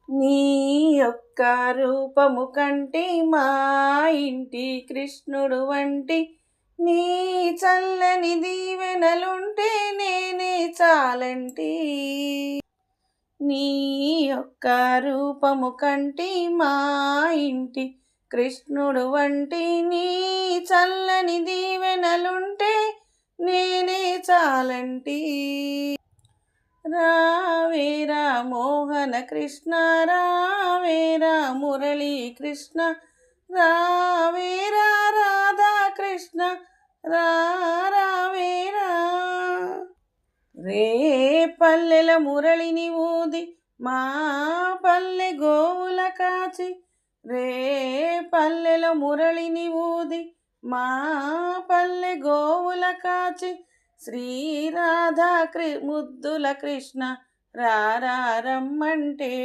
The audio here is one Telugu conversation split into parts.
నీ యొక్క రూపము కంటి మా ఇంటి కృష్ణుడు వంటి నీ చల్లని దీవెనలుంటే నేనే చాలంటి. నీ యొక్క రూపము కంటి మా ఇంటి కృష్ణుడు వంటి నీ చల్లని దీవెనలుంటే నేనే చాలంటి. రావేరా మోహన కృష్ణ రావేరా మురళీ కృష్ణ రావేరా రాధా కృష్ణ రావేరా. రే పల్లెల మురళిని ఊది మా పల్లె గోవుల కాచి రే పల్లెల మురళిని ఊది మా పల్లె గోవుల కాచి శ్రీరాధా ముద్దుల కృష్ణ రమ్మంటే.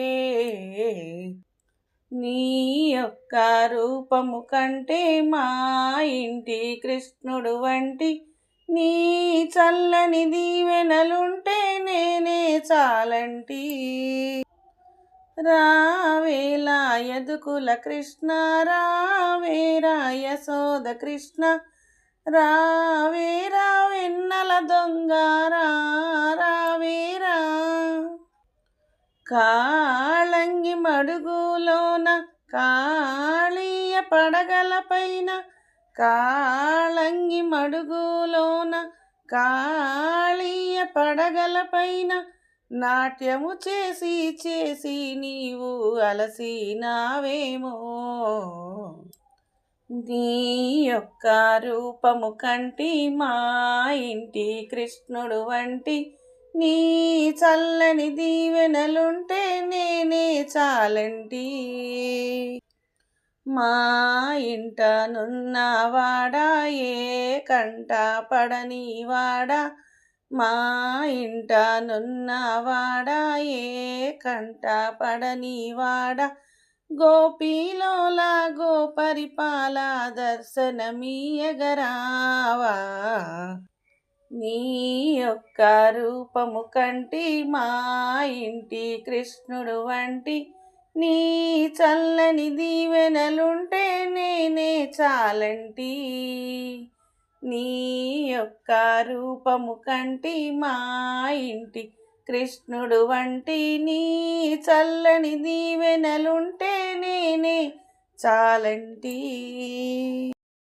నీ యొక్క రూపము కంటే మా ఇంటి కృష్ణుడు వంటి నీ చల్లని దీవెనలుంటే నేనే చాలంటి. రావేలా యదుకుల కృష్ణ రావేరా యశోద కృష్ణ రావేరా వెన్నెల దొంగ రావేరా. కాళంగి మడుగులోన కాళీయ పడగలపైన కాళంగి మడుగులోన కాళీయ పడగలపైన నాట్యము చేసి చేసి నీవు అలసినావేమో. నీ యొక్క రూపము కంటి మా ఇంటి కృష్ణుడు వంటి నీ చల్లని దీవెనలుంటే నేనే చాలంటి. మా ఇంట నున్నవాడా ఏ కంట పడనివాడా మా ఇంట నున్నవాడా ఏ కంట పడనివాడా గోపీలోలా గోపరిపాల దర్శనమీయగరావా. నీ యొక్క రూపము కంటి మా ఇంటి కృష్ణుడు వంటి నీ చల్లని దీవెనలుంటే నేనే చాలంటి. నీ యొక్క రూపము కంటి మా ఇంటి కృష్ణుడు వంటి నీ చల్లని దీవెనలుంటే నేనే చాలంటి.